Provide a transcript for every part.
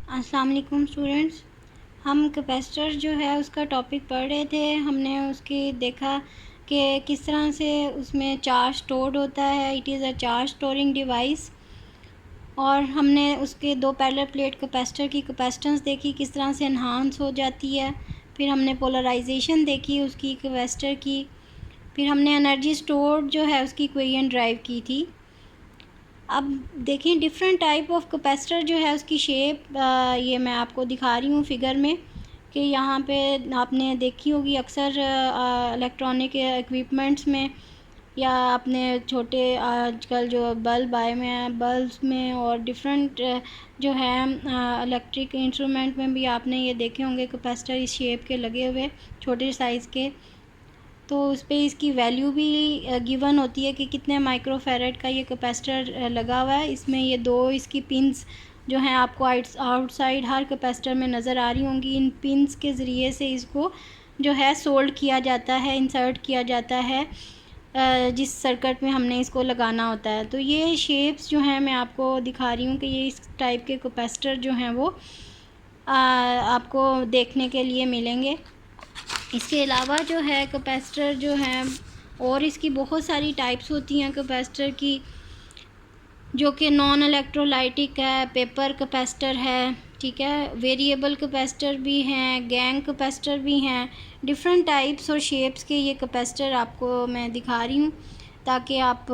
अस्सलाम वालेकुम स्टूडेंट्स। हम कैपेसिटर जो है उसका टॉपिक पढ़ रहे थे। हमने उसकी देखा कि किस तरह से उसमें चार्ज स्टोर्ड होता है। It is a charge storing device. और हमने उसके दो पैरेलल प्लेट कैपेसिटर की कैपेसिटेंस देखी, किस तरह से एनहांस हो जाती है। फिर हमने पोलराइजेशन देखी उसकी कैपेसिटर की। फिर हमने एनर्जी स्टोर्ड जो है उसकी इक्वेशन ड्राइव की थी। अब देखें डिफरेंट टाइप ऑफ कैपेसिटर जो है उसकी शेप ये मैं आपको दिखा रही हूँ फिगर में कि यहाँ पे आपने देखी होगी अक्सर इलेक्ट्रॉनिक इक्विपमेंट्स में या अपने छोटे आजकल जो बल्ब आए हुए हैं बल्ब्स में और डिफरेंट जो है इलेक्ट्रिक इंस्ट्रूमेंट में भी आपने ये देखे होंगे कैपेसिटर इस शेप के लगे हुए छोटे साइज़ के। तो उस पर इसकी वैल्यू भी गिवन होती है कि कितने माइक्रोफेरेड का ये कैपेसिटर लगा हुआ है। इसमें ये दो इसकी पिंस जो हैं आपको आउटसाइड हर कैपेसिटर में नज़र आ रही होंगी। इन पिंस के ज़रिए से इसको जो है सोल्ड किया जाता है, इंसर्ट किया जाता है जिस सर्किट में हमने इसको लगाना होता है। तो ये शेप्स जो हैं मैं आपको दिखा रही हूँ कि ये इस टाइप के कैपेसिटर जो हैं वो आपको देखने के लिए मिलेंगे। इसके अलावा जो है कैपेसिटर जो है और इसकी बहुत सारी टाइप्स होती हैं कैपेसिटर की, जो कि नॉन इलेक्ट्रोलाइटिक है, पेपर कैपेसिटर है, ठीक है, वेरिएबल कैपेसिटर भी हैं, गैंग कैपेसिटर भी हैं। डिफरेंट टाइप्स और शेप्स के ये कैपेसिटर आपको मैं दिखा रही हूँ ताकि आप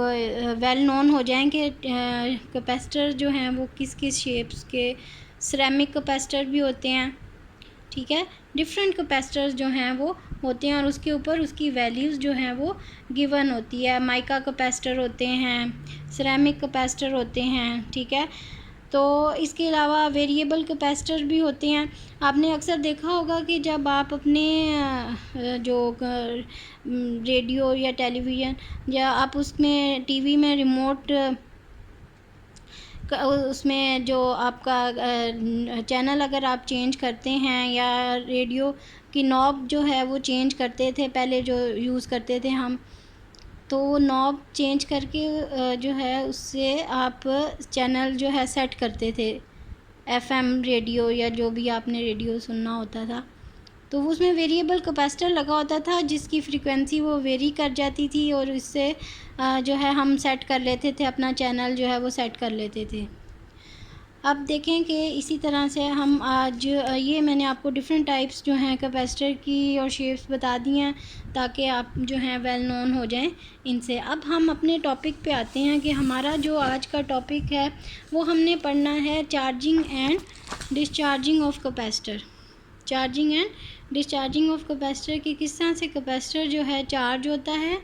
वेल नोन हो जाएं कि कैपेसिटर जो हैं वो किस किस शेप्स के। सिरेमिक कैपेसिटर भी होते हैं, ठीक है। डिफरेंट कैपेसिटर्स जो हैं वो होते हैं और उसके ऊपर उसकी वैल्यूज़ जो हैं वो गिवन होती है। माइका कैपेसिटर होते हैं, सिरेमिक कैपेसिटर होते हैं, ठीक है। तो इसके अलावा वेरिएबल कैपेसिटर भी होते हैं। आपने अक्सर देखा होगा कि जब आप अपने जो रेडियो या टेलीविज़न या आप उसमें टीवी में रिमोट उसमें जो आपका चैनल अगर आप चेंज करते हैं या रेडियो की नॉब जो है वो चेंज करते थे, पहले जो यूज़ करते थे हम, तो वो नॉब चेंज करके जो है उससे आप चैनल जो है सेट करते थे। एफएम रेडियो या जो भी आपने रेडियो सुनना होता था तो उसमें वेरिएबल कैपेसिटर लगा होता था जिसकी फ्रीक्वेंसी वो वेरी कर जाती थी और इससे जो है हम सेट कर लेते थे, अपना चैनल जो है वो सेट कर लेते थे। अब देखें कि इसी तरह से हम आज ये मैंने आपको डिफरेंट टाइप्स जो हैं कैपेसिटर की और शेप्स बता दी हैं ताकि आप जो हैं वेल नोन हो जाएं इनसे। अब हम अपने टॉपिक पे आते हैं कि हमारा जो आज का टॉपिक है वो हमने पढ़ना है charging and discharging of capacitor. Charging and discharging of capacitor की किस तरह से कैपेसिटर जो है चार्ज होता है,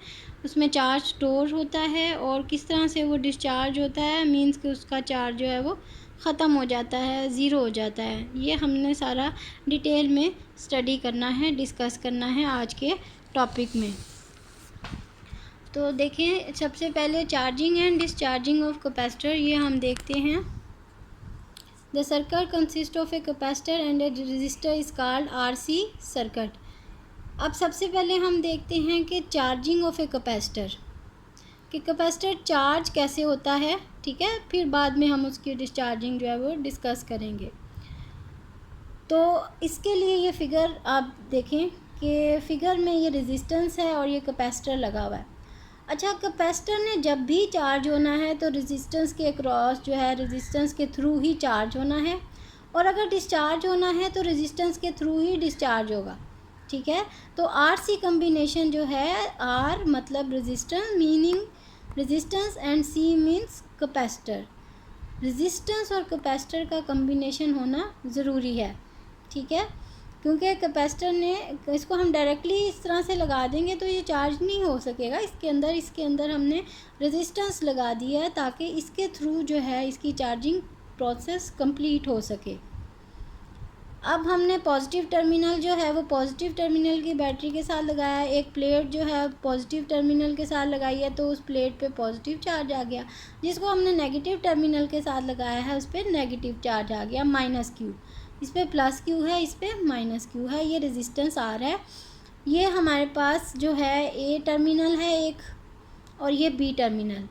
उसमें चार्ज स्टोर होता है और किस तरह से वो डिस्चार्ज होता है, मींस कि उसका चार्ज जो है वो ख़त्म हो जाता है, ज़ीरो हो जाता है। ये हमने सारा डिटेल में स्टडी करना है, डिस्कस करना है आज के टॉपिक में। तो देखें सबसे पहले charging and discharging of capacitor ये हम देखते हैं। The circuit consists of a capacitor and a resistor is called RC circuit। अब सबसे पहले हम देखते हैं कि चार्जिंग ऑफ ए कैपेसिटर कि कैपेसिटर चार्ज कैसे होता है, ठीक है। फिर बाद में हम उसकी डिस्चार्जिंग जो है वो डिस्कस करेंगे। तो इसके लिए ये फिगर आप देखें कि फिगर में ये रेजिस्टेंस है और ये कैपेसिटर लगा हुआ है। अच्छा, कैपेसिटर ने जब भी चार्ज होना है तो रेजिस्टेंस के अक्रॉस जो है रेजिस्टेंस के थ्रू ही चार्ज होना है और अगर डिस्चार्ज होना है तो रेजिस्टेंस के थ्रू ही डिस्चार्ज होगा, ठीक है। तो आर सी कम्बिनेशन जो है, आर मतलब resistance meaning resistance and C means capacitor. Resistance और कैपेसिटर का कम्बिनेशन होना ज़रूरी है, ठीक है, क्योंकि कैपेसिटर ने इसको हम डायरेक्टली इस तरह से लगा देंगे तो ये चार्ज नहीं हो सकेगा। इसके अंदर हमने रेजिस्टेंस लगा दिया है ताकि इसके थ्रू जो है इसकी चार्जिंग प्रोसेस कंप्लीट हो सके। अब हमने पॉजिटिव टर्मिनल जो है वो पॉजिटिव टर्मिनल की बैटरी के साथ लगाया है। एक प्लेट जो है पॉजिटिव टर्मिनल के साथ लगाई है तो उस प्लेट पे पॉजिटिव चार्ज आ गया। जिसको हमने नेगेटिव टर्मिनल के साथ लगाया है उस पर नेगेटिव चार्ज आ गया, माइनस क्यू। इस पर प्लस क्यू है, इस पर माइनस क्यू है। ये रेजिस्टेंस आर है। ये हमारे पास जो है ए टर्मिनल है एक और ये बी टर्मिनल।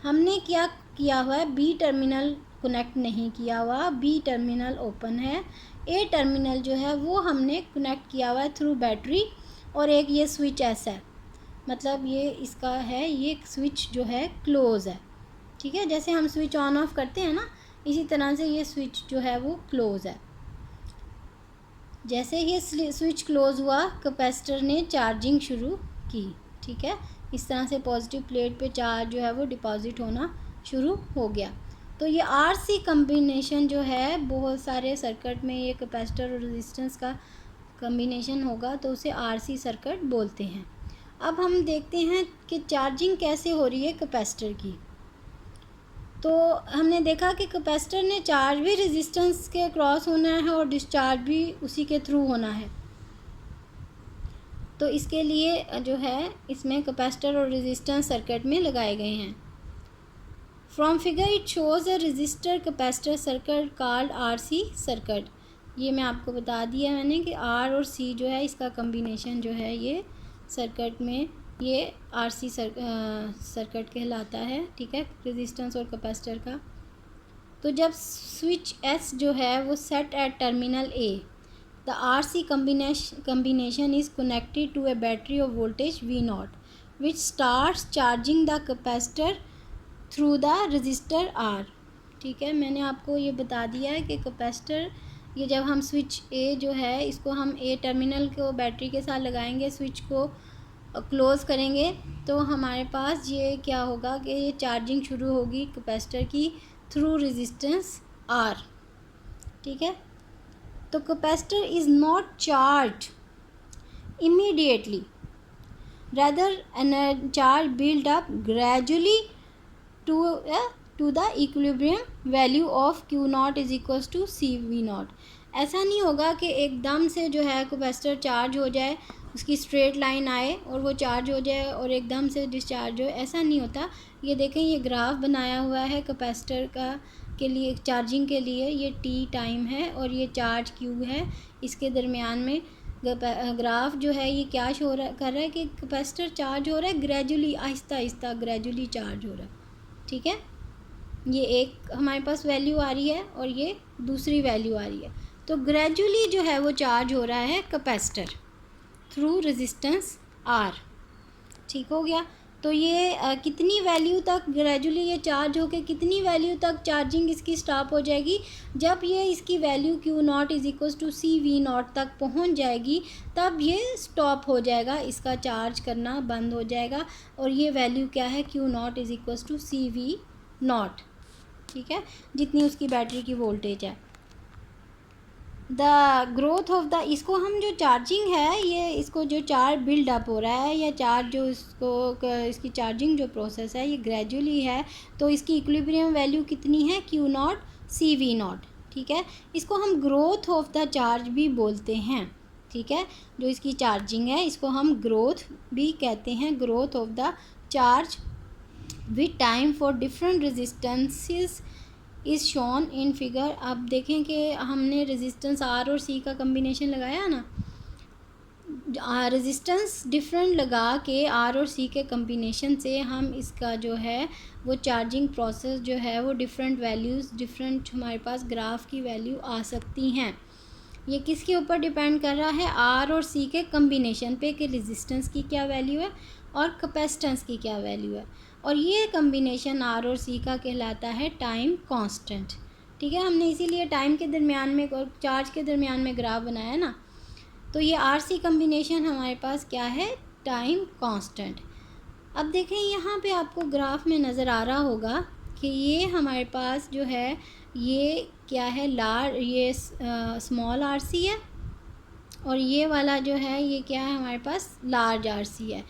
हमने क्या किया हुआ है, बी टर्मिनल कनेक्ट नहीं किया हुआ, बी टर्मिनल ओपन है, ए टर्मिनल जो है वो हमने कनेक्ट किया हुआ है थ्रू बैटरी, और एक ये स्विच ऐसा है, मतलब ये इसका है, ये स्विच जो है क्लोज़ है। ठीक है, जैसे हम स्विच ऑन ऑफ करते हैं ना, इसी तरह से ये स्विच जो है वो क्लोज़ है। जैसे ही स्विच क्लोज़ हुआ, कैपेसिटर ने चार्जिंग शुरू की। ठीक है, इस तरह से पॉजिटिव प्लेट पे चार्ज जो है वो डिपॉजिट होना शुरू हो गया। तो ये आरसी कम्बिनेशन जो है, बहुत सारे सर्किट में ये कैपेसिटर और रेजिस्टेंस का कम्बिनेशन होगा तो उसे आरसी सर्किट बोलते हैं। अब हम देखते हैं कि चार्जिंग कैसे हो रही है कैपेसिटर की। तो हमने देखा कि कैपेसिटर ने चार्ज भी रेजिस्टेंस के क्रॉस होना है और डिस्चार्ज भी उसी के थ्रू होना है। तो इसके लिए जो है इसमें कैपेसिटर और रेजिस्टेंस सर्किट में लगाए गए हैं। From figure it shows a resistor capacitor circuit called RC circuit. ये मैं आपको बता दिया मैंने कि आर और सी जो है इसका कम्बिनेशन जो है ये सर्किट में ये आरसी सर्किट कहलाता है। ठीक है, रेजिस्टेंस और कैपेसिटर का। तो जब स्विच एस जो है वो set at terminal A, the RC combination is connected to a battery of voltage V0 which starts charging the capacitor through the resistor R। ठीक है, मैंने आपको ये बता दिया है कि कैपेसिटर, ये जब हम स्विच ए जो है इसको हम ए टर्मिनल को बैटरी के साथ लगाएंगे, स्विच को क्लोज़ करेंगे, तो हमारे पास ये क्या होगा कि ये चार्जिंग शुरू होगी कैपेसिटर की थ्रू रेजिस्टेंस आर। ठीक है, तो capacitor is not charge immediately, rather charge build up gradually to the equilibrium value of Q naught is equals to CV naught। ऐसा नहीं होगा कि एकदम से जो है कैपेसिटर चार्ज हो जाए, उसकी स्ट्रेट लाइन आए और वो चार्ज हो जाए और एकदम से डिस्चार्ज हो, ऐसा नहीं होता। ये देखें, ये ग्राफ बनाया हुआ है कैपेसिटर का के लिए, चार्जिंग के लिए ये टी टाइम है और ये चार्ज क्यू है। इसके दरमियान में ग्राफ जो है ये क्या शो कर रहा है कि कैपेसिटर चार्ज हो रहा है gradually, Aahista Aahista gradually charge हो रहा है। ठीक है, ये एक हमारे पास वैल्यू आ रही है और ये दूसरी वैल्यू आ रही है। तो ग्रेजुअली जो है वो चार्ज हो रहा है कैपेसिटर थ्रू रेजिस्टेंस आर। ठीक हो गया। तो ये कितनी वैल्यू तक ग्रेजुअली ये चार्ज होके कितनी वैल्यू तक चार्जिंग इसकी स्टॉप हो जाएगी, जब ये इसकी value Q naught is equals to C V naught तक पहुंच जाएगी, तब ये स्टॉप हो जाएगा, इसका चार्ज करना बंद हो जाएगा। और ये वैल्यू क्या है, Q naught is equals to C V naught. ठीक है, जितनी उसकी बैटरी की वोल्टेज है। द ग्रोथ ऑफ द, इसको हम जो चार्जिंग है, ये इसको जो चार्ज बिल्ड अप हो रहा है या चार्ज जो इसकी चार्जिंग जो प्रोसेस है ये ग्रेजुअली है, तो इसकी इक्विलिब्रियम वैल्यू कितनी है, Q naught C V naught. ठीक है, इसको हम ग्रोथ ऑफ द चार्ज भी बोलते हैं। ठीक है, जो इसकी चार्जिंग है इसको हम ग्रोथ भी कहते हैं, growth of the charge with time for different resistances is shown in figure. अब देखें कि हमने रेजिस्टेंस आर और सी का कम्बिनेशन लगाया ना, रेजिस्टेंस डिफरेंट लगा के आर और सी के कम्बिनेशन से हम इसका जो है वो चार्जिंग प्रोसेस जो है वो डिफरेंट वैल्यूज़, डिफरेंट हमारे पास ग्राफ की वैल्यू आ सकती हैं। ये किसके ऊपर डिपेंड कर रहा है, आर और सी के कम्बिनेशन पे कि रेजिस्टेंस की क्या वैल्यू है और कैपेसिटेंस की क्या वैल्यू है। और ये कम्बिनेशन आर और सी का कहलाता है टाइम कांस्टेंट। ठीक है, हमने इसीलिए टाइम के दरमियान में और चार्ज के दरमियान में ग्राफ बनाया ना। तो ये आर सी कम्बिनेशन हमारे पास क्या है, टाइम कांस्टेंट। अब देखें यहाँ पे आपको ग्राफ में नज़र आ रहा होगा कि ये हमारे पास जो है ये क्या है, ये स्मॉल आर सी है और ये वाला जो है ये क्या है, हमारे पास लार्ज आर सी है।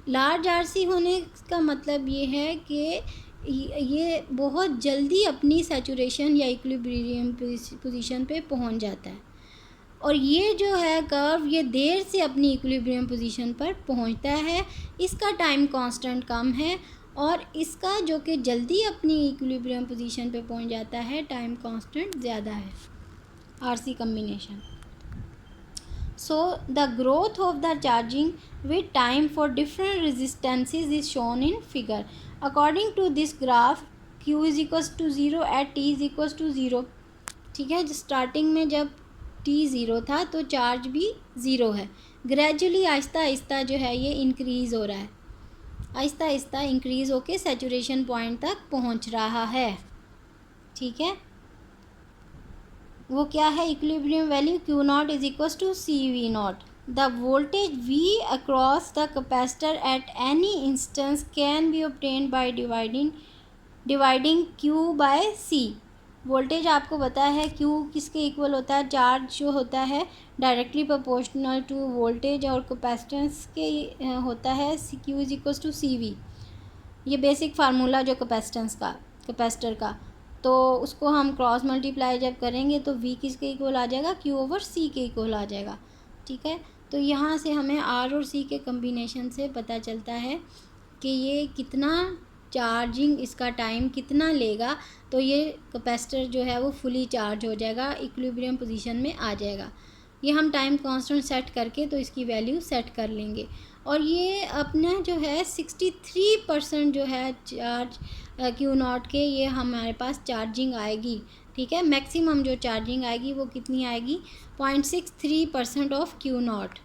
लार्ज आर सी होने का मतलब ये है कि ये बहुत जल्दी अपनी सैचुरेशन या इक्विलिब्रियम पोजीशन पे पहुंच जाता है, और ये जो है कर्व ये देर से अपनी इक्विलिब्रियम पोजीशन पर पहुंचता है। इसका टाइम कांस्टेंट कम है और इसका जो कि जल्दी अपनी इक्विलिब्रियम पोजीशन पे पहुंच जाता है, टाइम कांस्टेंट ज़्यादा है, RC combination. So the growth of the charging with time for different resistances is shown in figure. According to this graph, Q is equals to zero at T is equals to zero. ठीक है, starting में जब T zero था तो charge भी zero है। Gradually Aahista Aahista जो है ये इंक्रीज़ हो रहा है, आहिस्ता आहिस्ता इंक्रीज़ होके सैचुरेशन पॉइंट तक पहुंच रहा है। ठीक है, वो क्या है, equilibrium value Q naught is equals to C V naught. The voltage V across the capacitor at any instance can be obtained by dividing Q by C। Voltage आपको पता है Q किसके इक्वल होता है, चार्ज जो होता है directly proportional to voltage, और कैपेसिटेंस के होता है Q is equals to CV। ये बेसिक फार्मूला जो कैपेसिटर का, तो उसको हम क्रॉस मल्टीप्लाई जब करेंगे तो V किसके इक्वल आ जाएगा, Q ओवर C के इक्वल आ जाएगा। ठीक है, तो यहाँ से हमें R और C के कम्बिनेशन से पता चलता है कि ये कितना चार्जिंग, इसका टाइम कितना लेगा, तो ये कैपेसिटर जो है वो फुली चार्ज हो जाएगा, इक्विलिब्रियम पोजीशन में आ जाएगा। ये हम टाइम कांस्टेंट सेट करके तो इसकी वैल्यू सेट कर लेंगे। और ये अपना जो है 63% जो है चार्ज Q नॉट के, ये हमारे पास चार्जिंग आएगी। ठीक है, मैक्सिमम जो चार्जिंग आएगी वो कितनी आएगी, 0.63% ऑफ Q नॉट।